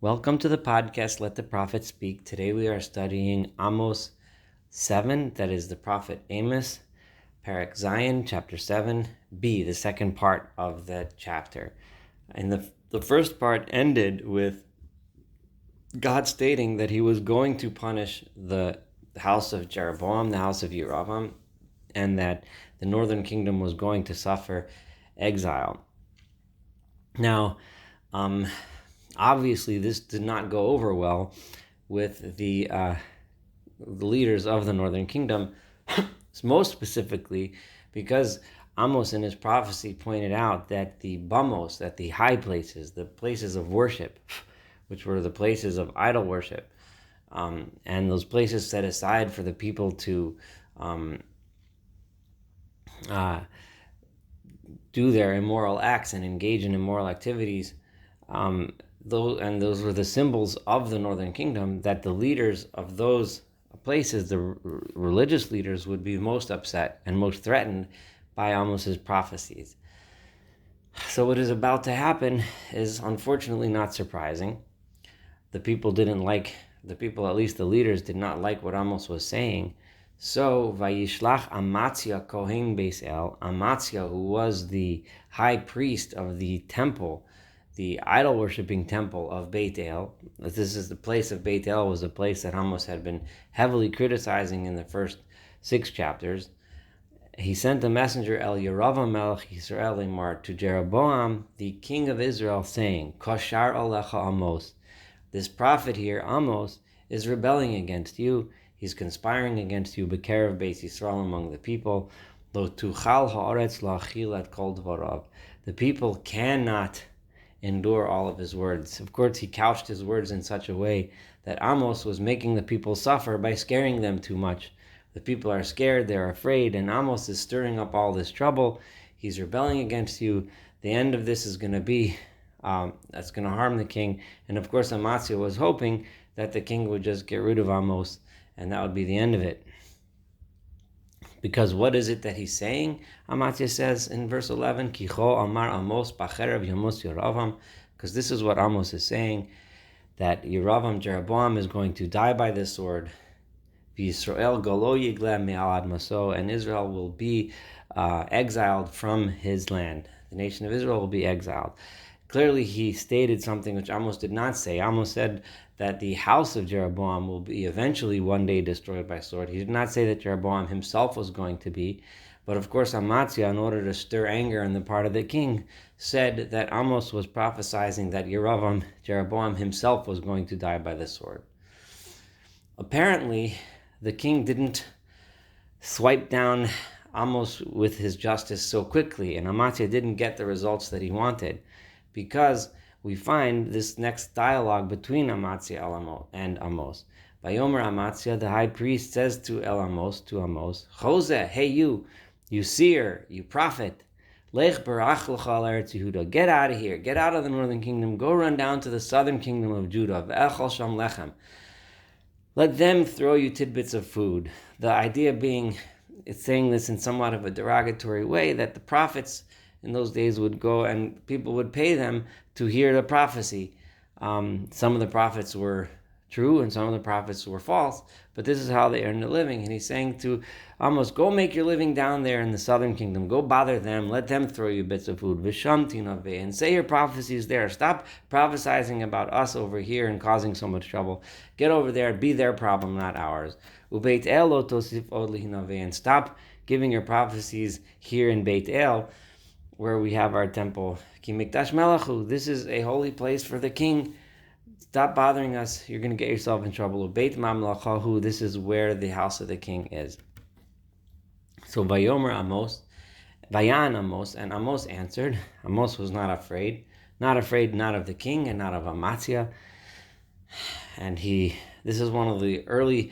Welcome to the podcast, Let the Prophet Speak. Today we are studying Amos 7, that is the prophet Amos, Parak Zion, chapter 7b, the second part of that chapter. And the first part ended with God stating that he was going to punish the house of Jeroboam, the house of Yeravam, and that the northern kingdom was going to suffer exile. Now, obviously, this did not go over well with the leaders of the northern kingdom, most specifically because Amos in his prophecy pointed out that the bamos, that the high places, the places of worship, which were the places of idol worship, and those places set aside for the people to do their immoral acts and engage in immoral activities, those were the symbols of the northern kingdom, that the leaders of those places, the religious leaders, would be most upset and most threatened by Amos's prophecies. So what is about to happen is unfortunately not surprising. The people, at least the leaders, did not like what Amos was saying. So Vayishlach Amatzia Kohen Beis El, Amatzia, who was the high priest of the temple, the idol-worshipping temple of Beit El. This is the place of Beit El, was a place that Amos had been heavily criticizing in the first 6 chapters. He sent a messenger, El Yeravam Melech Yisrael Lemar, to Jeroboam, the king of Israel, saying, Koshar Alecha Amos. This prophet here, Amos, is rebelling against you. He's conspiring against you, Bekerev Beis Yisrael, among the people. Lo tuchal haaretz la'achil et kol dvarav. The people cannot endure all of his words. Of course, he couched his words in such a way that Amos was making the people suffer by scaring them too much. The people are scared, they're afraid, and Amos is stirring up all this trouble. He's rebelling against you. The end of this is going to be, that's going to harm the king. And of course, Amatzia was hoping that the king would just get rid of Amos, and that would be the end of it. Because what is it that he's saying? Amatzia says in verse 11, Kicho Amar Amos Bacherev Yamos Yeravam, because this is what Amos is saying, that Yeravam, Jeroboam, is going to die by the sword. V'Yisrael Golo Yigleh Me'al Admaso, and Israel will be exiled from his land. The nation of Israel will be exiled. Clearly, he stated something which Amos did not say. Amos said that the house of Jeroboam will be eventually one day destroyed by sword. He did not say that Jeroboam himself was going to be. But of course, Amatzia, in order to stir anger on the part of the king, said that Amos was prophesying that Jeroboam himself, was going to die by the sword. Apparently, the king didn't swipe down Amos with his justice so quickly, and Amatzia didn't get the results that he wanted, because we find this next dialogue between Amatzia and Amos. Vayomer Amatzia, the high priest, says to Amos, Choseh, hey you seer, you prophet, Lech barach l'cha al Eretz Yehuda, get out of here, get out of the northern kingdom, go run down to the southern kingdom of Judah, v'echol sham lechem. Let them throw you tidbits of food. The idea being, it's saying this in somewhat of a derogatory way, that the prophets in those days would go and people would pay them to hear the prophecy. Some of the prophets were true and some of the prophets were false, but this is how they earned a living. And he's saying to Amos, go make your living down there in the southern kingdom. Go bother them. Let them throw you bits of food. And say your prophecies there. Stop prophesying about us over here and causing so much trouble. Get over there. Be their problem, not ours. And stop giving your prophecies here in Beit El, where we have our temple. Ki mikdash melachu, this is a holy place for the king. Stop bothering us. You're going to get yourself in trouble. Beit mamlachahu, this is where the house of the king is. So Vayomer Amos, Vayan Amos, and Amos answered. Amos was not afraid not of the king and not of Amatzia. And this is one of the early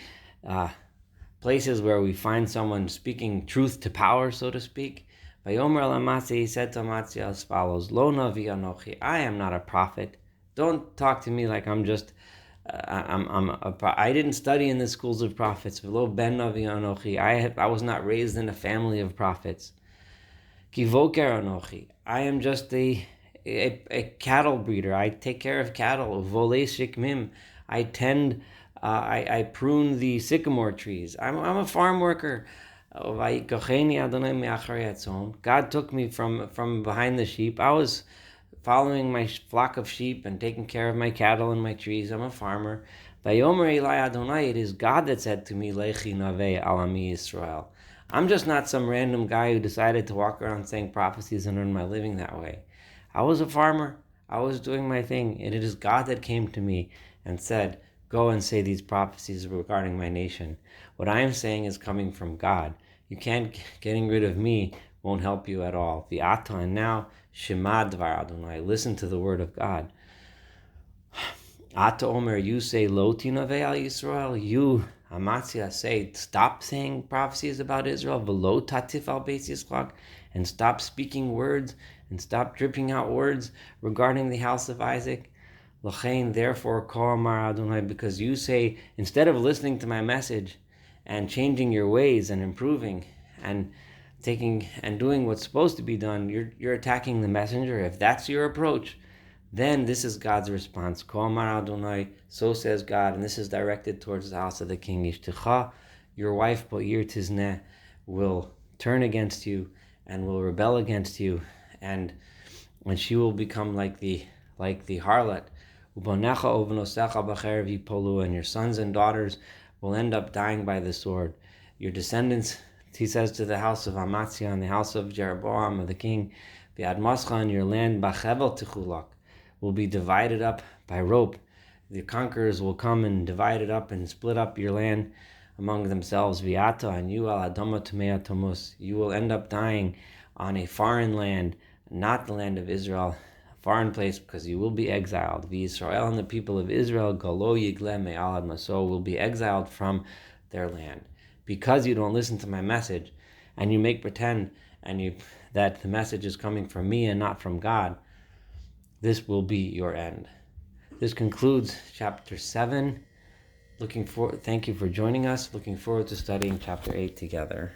places where we find someone speaking truth to power, so to speak. Vayomer el Amatzia, he said to Amatzia as follows, Lo navi anochi, I am not a prophet. Don't talk to me like I'm just, I didn't study in the schools of prophets. V'lo ben navi anochi, I was not raised in a family of prophets. Ki voker anochi, I am just a a cattle breeder. I take care of cattle. Volei shikmim. I tend, I prune the sycamore trees. I'm a farm worker. God took me from behind the sheep. I was following my flock of sheep and taking care of my cattle and my trees. I'm a farmer. Vayomer Eli Adonai, it is God that said to me, Lechi Naveh Alami Yisrael. I'm just not some random guy who decided to walk around saying prophecies and earn my living that way. I was a farmer. I was doing my thing. And it is God that came to me and said, go and say these prophecies regarding my nation. What I am saying is coming from God. You can't, getting rid of me won't help you at all. V'ata, and now, Shema Dvar Adonai, listen to the word of God. Ata Omer, you say, Lo tinaveh al Yisrael, you, Amatzia, say, stop saying prophecies about Israel, V'lo tatif al Beis Yisrael, and stop speaking words, and stop dripping out words regarding the house of Isaac. L'chein, therefore, Ko Amar Adonai, because you say, instead of listening to my message, and changing your ways, and improving, and taking and doing what's supposed to be done, you're attacking the messenger. If that's your approach, then this is God's response. Ko Amar Adonai, so says God, and this is directed towards the house of the king. Ishtecha, your wife, Bo'ir Tizneh, will turn against you and will rebel against you, and she will become like the harlot. Ubonecha uvnosecha b'cherev yipolu, and your sons and daughters will end up dying by the sword. Your descendants, he says to the house of Amatzia and the house of Jeroboam, of the king, V'admascha, and your land, b'chevel tichulak, will be divided up by rope. The conquerors will come and divide it up and split up your land among themselves. V'ata, and you al adama tumea tomus, you will end up dying on a foreign land, not the land of Israel, a foreign place, because you will be exiled. V'Yisrael, and the people of Israel, galo yigle me'al admaso, will be exiled from their land. Because you don't listen to my message, and you make pretend that the message is coming from me and not from God, this will be your end. This concludes chapter 7. Thank you for joining us. Looking forward to studying chapter 8 together.